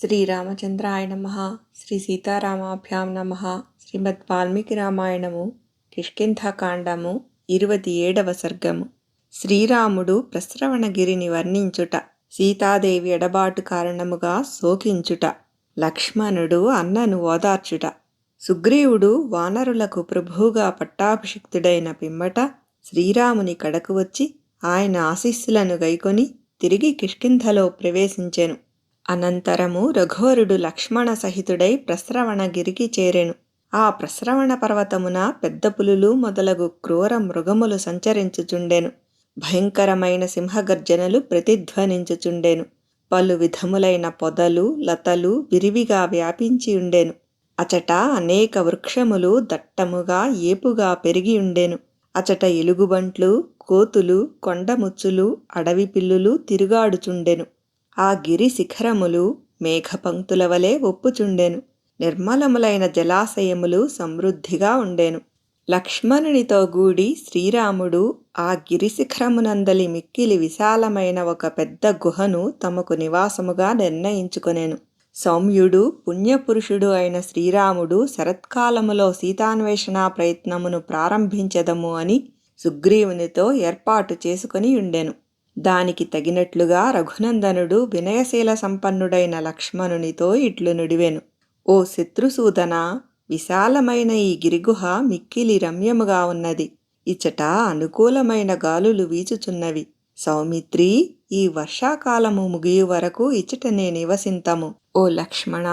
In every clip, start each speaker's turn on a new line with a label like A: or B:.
A: శ్రీరామచంద్రాయ నమః. శ్రీ సీతారామాభ్యాం నమః. శ్రీమద్ వాల్మీకి రామాయణము కిష్కింధకాండము 27వ సర్గము. శ్రీరాముడు ప్రస్రవణగిరిని వర్ణించుట, సీతాదేవి ఎడబాటు కారణముగా శోకించుట, లక్ష్మణుడు అన్నను ఓదార్చుట. సుగ్రీవుడు వానరులకు ప్రభువుగా పట్టాభిషిక్తుడైన పిమ్మట శ్రీరాముని కడకు వచ్చి ఆయన ఆశీస్సులను గైకొని తిరిగి కిష్కింధలో ప్రవేశించెను. అనంతరము రఘువరుడు లక్ష్మణ సహితుడై ప్రస్రవణగిరికి చేరెను. ఆ ప్రస్రవణ పర్వతమున పెద్ద పులులు మొదలగు క్రూర మృగములు సంచరించుచుండెను. భయంకరమైన సింహగర్జనలు ప్రతిధ్వనించుచుండెను. పలు విధములైన పొదలు లతలు విరివిగా వ్యాపించి ఉండెను. అచట అనేక వృక్షములు దట్టముగా ఏపుగా పెరిగి ఉండెను. అచట ఎలుగుబంట్లు, కోతులు, కొండముచ్చులు, అడవి పిల్లులు తిరుగాడుచుండెను. ఆ గిరి శిఖరములు మేఘపంక్తుల వలె ఒప్పుచుండెను. నిర్మలములైన జలాశయములు సమృద్ధిగా ఉండెను. లక్ష్మణునితో గూడి శ్రీరాముడు ఆ గిరిశిఖరమునందలి మిక్కిలి విశాలమైన ఒక పెద్ద గుహను తమకు నివాసముగా నిర్ణయించుకొనెను. సౌమ్యుడు పుణ్యపురుషుడు అయిన శ్రీరాముడు శరత్కాలములో సీతాన్వేషణ ప్రయత్నమును ప్రారంభించెదము అని సుగ్రీవునితో ఏర్పాటు చేసుకొని ఉండెను. దానికి తగినట్లుగా రఘునందనుడు వినయశీల సంపన్నుడైన లక్ష్మణునితో ఇట్లు నుడివెను. ఓ శత్రుసూదన, విశాలమైన ఈ గిరిగుహ మిక్కిలి రమ్యముగా ఉన్నది. ఇచట అనుకూలమైన గాలులు వీచుచున్నవి. సౌమిత్రి, ఈ వర్షాకాలము ముగియు వరకు ఇచటనే నివసింతము. ఓ లక్ష్మణ,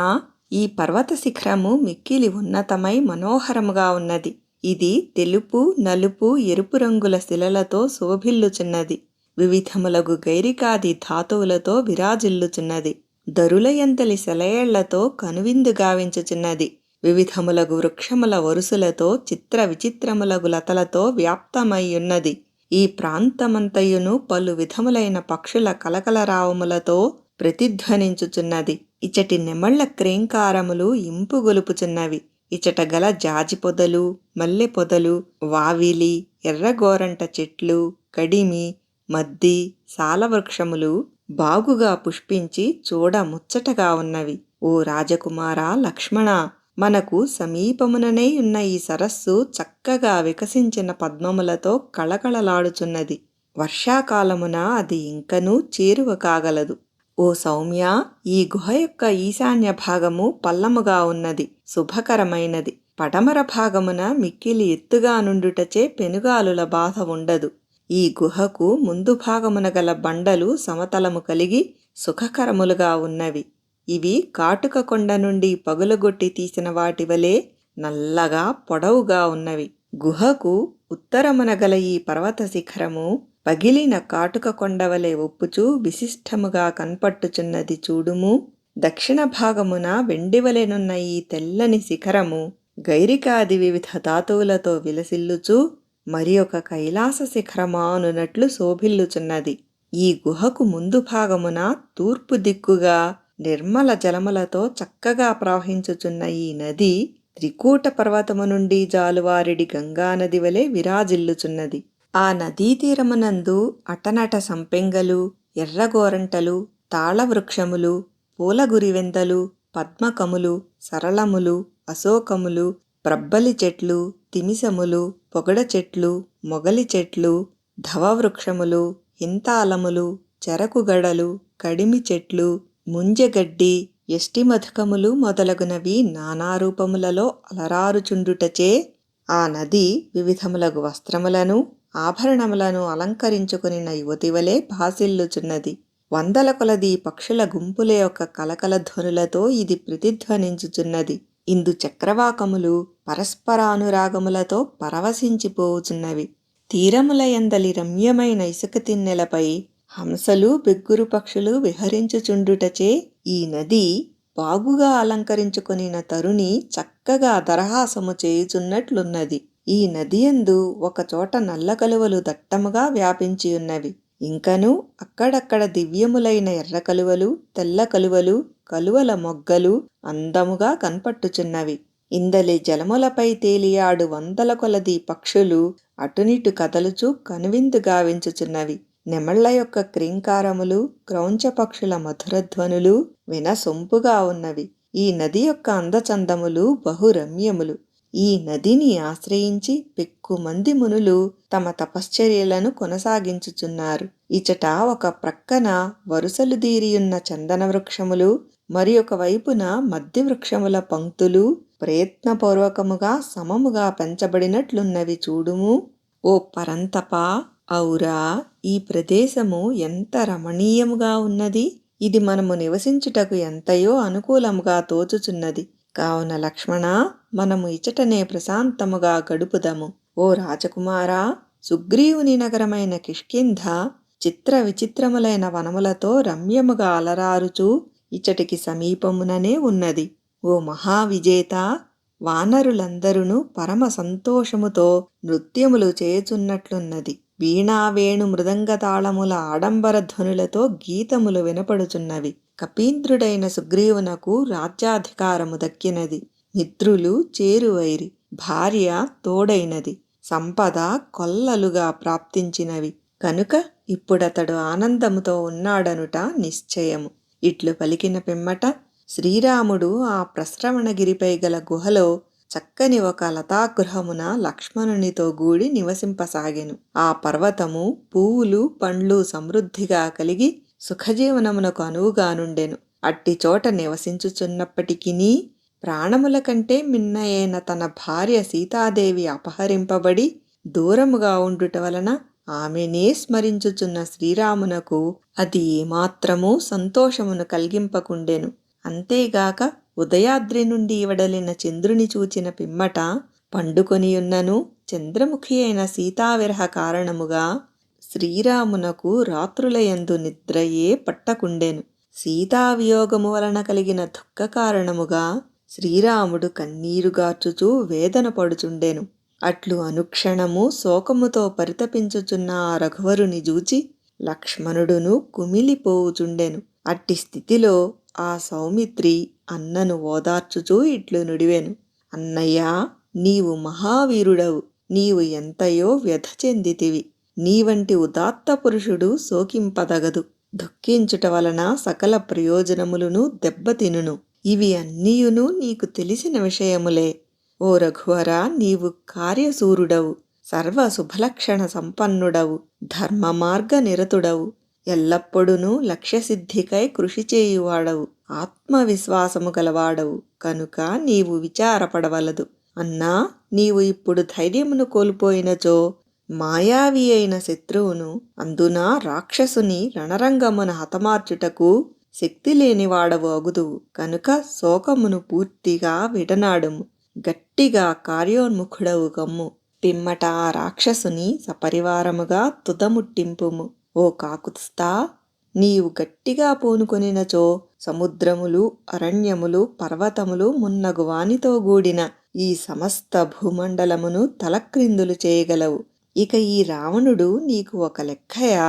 A: ఈ పర్వత శిఖరము మిక్కిలి ఉన్నతమై మనోహరముగా ఉన్నది. ఇది తెలుపు, నలుపు, ఎరుపు రంగుల శిలలతో శోభిల్లుచున్నది. వివిధములగు గైరికాది ధాతువులతో విరాజిల్లుచున్నది. దరులయంతలి సెలయేళ్లతో కనువిందు గావించుచున్నది. వివిధములగు వృక్షముల వరుసలతో చిత్ర విచిత్రములగు లతలతో వ్యాప్తమయ్యున్నది. ఈ ప్రాంతమంతయును పలు విధములైన పక్షుల కలకలరావములతో ప్రతిధ్వనించుచున్నది. ఇచటి నెమళ్ల క్రేంకారములు ఇంపు గొలుపుచున్నవి. ఇచట గల జాజి పొదలు, మల్లె పొదలు, వావిలి, ఎర్రగోరంట చెట్లు, కడిమి, మద్ది, సాలవృక్షములు బాగుగా పుష్పించి చూడ ముచ్చటగా ఉన్నవి. ఓ రాజకుమారా లక్ష్మణ, మనకు సమీపముననే ఉన్న ఈ సరస్సు చక్కగా వికసించిన పద్మములతో కళకళలాడుచున్నది. వర్షాకాలమున అది ఇంకనూ చేరువ కాగలదు. ఓ సౌమ్య, ఈ గుహ యొక్క ఈశాన్య భాగము పల్లముగా ఉన్నది, శుభకరమైనది. పడమర భాగమున మిక్కిలి ఎత్తుగా నుండుటచే పెనుగాలుల బాధ ఉండదు. ఈ గుహకు ముందు భాగమున గల బండలు సమతలము కలిగి సుఖకరములుగా ఉన్నవి. ఇవి కాటుక కొండ నుండి పగులగొట్టి తీసిన వాటి వలె నల్లగా పొడవుగా ఉన్నవి. గుహకు ఉత్తరమున గల ఈ పర్వత శిఖరము పగిలిన కాటుక కొండ వలె ఒప్పుచూ విశిష్టముగా కన్పట్టుచున్నది చూడుము. దక్షిణ భాగమున వెండివలెనున్న ఈ తెల్లని శిఖరము గైరికాది వివిధ ధాతువులతో విలసిల్లుచూ మరి ఒక కైలాస శిఖరమానునట్లు శోభిల్లుచున్నది. ఈ గుహకు ముందు భాగమున తూర్పు దిక్కుగా నిర్మల జలములతో చక్కగా ప్రవహించుచున్న ఈ నది త్రికూట పర్వతము నుండి జాలువారిడి గంగానది వలె విరాజిల్లుచున్నది. ఆ నదీ తీరమునందు అటనట సంపెంగలు, ఎర్రగోరంటలు, తాళవృక్షములు, పూలగురివెందలు, పద్మకములు, సరళములు, అశోకములు, ప్రబ్బలి చెట్లు, తిమిసములు, పొగడ చెట్లు, మొగలి చెట్లు, ధవవృక్షములు, హింతాలములు, చెరకుగడలు, కడిమి చెట్లు, ముంజగడ్డి, యష్టిమధుకములు మొదలగునవి నానారూపములలో అలరారుచుండుటచే ఆ నది వివిధములగు వస్త్రములను ఆభరణములను అలంకరించుకునిన యువతివలే భాసిల్లుచున్నది. వందల కొలది పక్షుల గుంపుల యొక్క కలకల ధ్వనులతో ఇది ప్రతిధ్వనించుచున్నది. ఇందు చక్రవాకములు పరస్పరానురాగములతో పరవశించిపోవుచున్నవి. తీరములయందలి రమ్యమైన ఇసుక తిన్నెలపై హంసలు, బెగ్గురు పక్షులు విహరించుచుండుటచే ఈ నది బాగుగా అలంకరించుకొనిన తరుణి చక్కగా దరహాసము చేయుచున్నట్లున్నది. ఈ నదియందు ఒకచోట నల్ల కలువలు దట్టముగా వ్యాపించియున్నవి. ఇంకనూ అక్కడక్కడ దివ్యములైన ఎర్ర కలువలు, తెల్ల కలువలు, కలువల మొగ్గలు అందముగా కన్పట్టుచున్నవి. ఇందలి జలములపై తేలియాడు వందల కొలది పక్షులు అటునిటు కదలుచూ కనువిందు గావించుచున్నవి. నెమళ్ల యొక్క క్రీంకారములు, క్రౌంచపక్షుల మధురధ్వనులు వినసొంపుగా ఉన్నవి. ఈ నది యొక్క అందచందములు బహురమ్యములు. ఈ నదిని ఆశ్రయించి పెక్కుమంది మునులు తమ తపశ్చర్యలను కొనసాగించుచున్నారు. ఇచట ఒక ప్రక్కన వరుసలు దీరియున్న చందన వృక్షములు, మరి ఒక వైపున మద్ది వృక్షముల పంక్తులు ప్రయత్నపూర్వకముగా సమముగా పెంచబడినట్లున్నవి చూడుము. ఓ పరంతపా, ఔరా, ఈ ప్రదేశము ఎంత రమణీయముగా ఉన్నది! ఇది మనము నివసించుటకు ఎంతయో అనుకూలముగా తోచుచున్నది. కావున లక్ష్మణ, మనము ఇచటనే ప్రశాంతముగా గడుపుదము. ఓ రాజకుమారా, సుగ్రీవుని నగరమైన కిష్కింధ చిత్ర విచిత్రములైన వనములతో రమ్యముగా అలరారుచూ ఇచటికి సమీపముననే ఉన్నది. ఓ మహావిజేత, వానరులందరూ పరమ సంతోషముతో నృత్యములు చేయుచున్నట్లున్నది. వీణావేణు మృదంగతాళముల ఆడంబర ధ్వనులతో గీతములు వినపడుచున్నవి. కపీంద్రుడైన సుగ్రీవునకు రాజ్యాధికారము దక్కినది. మిత్రులు చేరువైరి, భార్య తోడైనది, సంపద కొల్లలుగా ప్రాప్తించినవి. కనుక ఇప్పుడతడు ఆనందముతో ఉన్నాడనుట నిశ్చయము. ఇట్లు పలికిన పిమ్మట శ్రీరాముడు ఆ ప్రస్రవణగిరిపై గల గుహలో చక్కని ఒక లతాగృహమున లక్ష్మణునితో గూడి నివసింపసాగెను. ఆ పర్వతము పువ్వులు పండ్లు సమృద్ధిగా కలిగి సుఖజీవనమునకు అనువుగానుండెను. అట్టి చోట నివసించుచున్నప్పటికినీ ప్రాణముల కంటే మిన్నయైన తన భార్య సీతాదేవి అపహరింపబడి దూరముగా ఉండుట వలన ఆమెనే స్మరించుచున్న శ్రీరామునకు అది ఏమాత్రమూ సంతోషమును కలిగింపకుండెను. అంతేగాక ఉదయాద్రి నుండి ఇవడలిన చంద్రుని చూచిన పిమ్మట పండుకొనియున్నను చంద్రముఖి అయిన సీతావిరహ కారణముగా శ్రీరామునకు రాత్రులయందు నిద్రయే పట్టకుండెను. సీతావియోగము వలన కలిగిన దుఃఖ కారణముగా శ్రీరాముడు కన్నీరుగార్చుచూ వేదన పడుచుండెను. అట్లు అనుక్షణము శోకముతో పరితపించుచున్న ఆ రఘువరుని జూచి లక్ష్మణుడును కుమిలిపోవుచుండెను. అట్టి స్థితిలో ఆ సౌమిత్రి అన్నను ఓదార్చుచూ ఇట్లు నుడివెను. అన్నయ్యా, నీవు మహావీరుడవు. నీవు ఎంతయో వ్యధ చెందితివి. నీవంటి ఉదాత్త పురుషుడు శోకింపదగదు. దుఃఖించుట వలన సకల ప్రయోజనములను దెబ్బతినును. ఇవి అన్నీయును నీకు తెలిసిన విషయములే. ఓ రఘువరా, నీవు కార్యసూరుడవు, సర్వ శుభలక్షణ సంపన్నుడవు, ధర్మ మార్గ నిరతుడవు, ఎల్లప్పుడూ లక్ష్యసిద్ధికై కృషి చేయువాడవు, ఆత్మవిశ్వాసము గలవాడవు. కనుక నీవు విచారపడవలదు. అన్నా, నీవు ఇప్పుడు ధైర్యమును కోల్పోయినచో మాయావి అయిన శత్రువును, అందున రాక్షసుని రణరంగమున హతమార్చుటకు శక్తి లేనివాడవు అగుదువు. కనుక శోకమును పూర్తిగా విడనాడుము. గట్టిగా కార్యోన్ముఖుడవు కమ్ము. పిమ్మట ఆ రాక్షసుని సపరివారముగా తుదముట్టింపుము. ఓ కాకుత్స్థా, నీవు గట్టిగా పూనుకొనినచో సముద్రములు, అరణ్యములు, పర్వతములు మున్నగు వానితో గూడిన ఈ సమస్త భూమండలమును తలక్రిందులు చేయగలవు. ఇక ఈ రావణుడు నీకు ఒక లెక్కయా?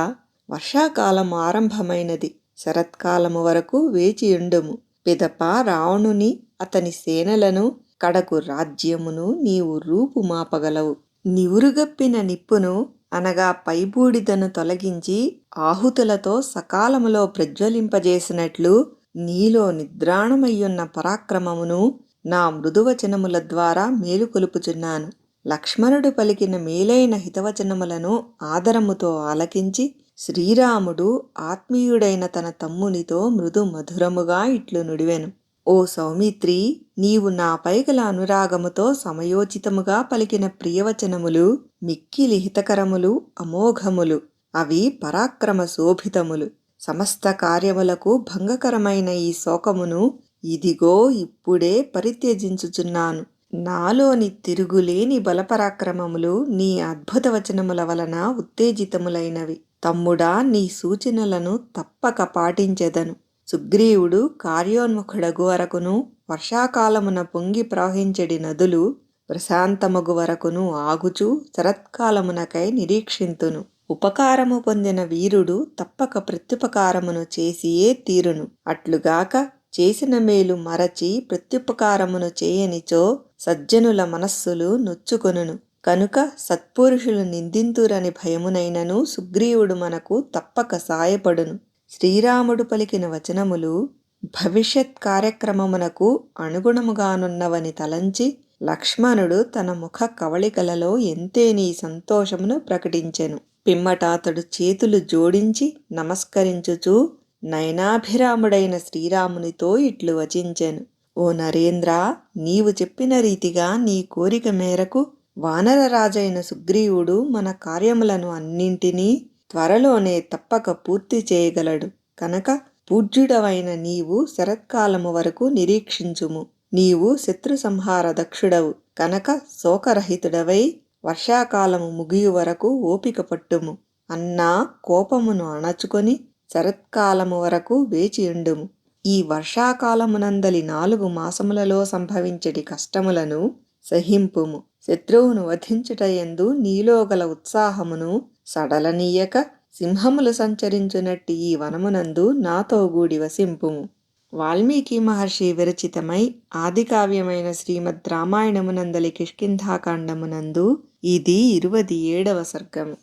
A: వర్షాకాలం ఆరంభమైనది. శరత్కాలము వరకు వేచియుండుము. పిదప రావణుని, అతని సేనలను, కడకు రాజ్యమును నీవు రూపుమాపగలవు. నివురుగప్పిన నిప్పును అనగా పైబూడిదను తొలగించి ఆహుతులతో సకాలములో ప్రజ్వలింపజేసినట్లు నీలో నిద్రాణమయ్యున్న పరాక్రమమును నా మృదువచనముల ద్వారా మేలుకొలుపుచున్నాను. లక్ష్మణుడు పలికిన మేలైన హితవచనములను ఆదరముతో ఆలకించి శ్రీరాముడు ఆత్మీయుడైన తన తమ్మునితో మృదు మధురముగా ఇట్లు నుడివెను. ఓ సౌమిత్రి, నీవు నాపై గల అనురాగముతో సమయోచితముగా పలికిన ప్రియవచనములు మిక్కిలి హితకరములు, అమోఘములు. అవి పరాక్రమ శోభితములు. సమస్త కార్యములకు భంగకరమైన ఈ శోకమును ఇదిగో ఇప్పుడే పరిత్యజించుచున్నాను. నాలోని తిరుగులేని బలపరాక్రమములు నీ అద్భుత వచనముల వలన ఉత్తేజితములైనవి. తమ్ముడా, నీ సూచనలను తప్పక పాటించెదను. సుగ్రీవుడు కార్యోన్ముఖుడగు వరకును, వర్షాకాలమున పొంగి ప్రవహించెడి నదులు ప్రశాంతమగు వరకును ఆగుచూ శరత్కాలమునకై నిరీక్షింతును. ఉపకారము పొందిన వీరుడు తప్పక ప్రత్యుపకారమును చేసియే తీరును. అట్లుగాక చేసిన మేలు మరచి ప్రత్యుపకారమును చేయనిచో సజ్జనుల మనస్సులు నొచ్చుకొనును. కనుక సత్పురుషులు నిందింతురని భయమునైనను సుగ్రీవుడు మనకు తప్పక సాయపడును. శ్రీరాముడు పలికిన వచనములు భవిష్యత్ కార్యక్రమమునకు అనుగుణముగానున్నవని తలంచి లక్ష్మణుడు తన ముఖ కవళికలలో ఎంతేనీ సంతోషమును ప్రకటించెను. పిమ్మట అతడు చేతులు జోడించి నమస్కరించుచూ నయనాభిరాముడైన శ్రీరామునితో ఇట్లు వచించెను. ఓ నరేంద్ర, నీవు చెప్పిన రీతిగా నీ కోరిక మేరకు వానరరాజైన సుగ్రీవుడు మన కార్యములను అన్నింటినీ త్వరలోనే తప్పక పూర్తి చేయగలడు. కనుక పూజ్యుడవైన నీవు శరత్కాలము వరకు నిరీక్షించుము. నీవు శత్రు సంహార దక్షుడవు కనుక శోకరహితుడవై వర్షాకాలము ముగియు వరకు ఓపిక పట్టుము. అన్నా కోపమును అణచుకొని శరత్కాలము వరకు వేచియుండుము. ఈ వర్షాకాలమునందలి 4 మాసములలో సంభవించటి కష్టములను సహింపుము. శత్రువును వధించుటయందు నీలో గల ఉత్సాహమును సడలనీయక సింహములు సంచరించునట్టి ఈ వనమునందు నాతో గూడి వసింపుము. వాల్మీకి మహర్షి విరచితమై ఆదికావ్యమైన శ్రీమద్ రామాయణమునందలి కిష్కింధాకాండమునందు ఇది 27వ సర్గము.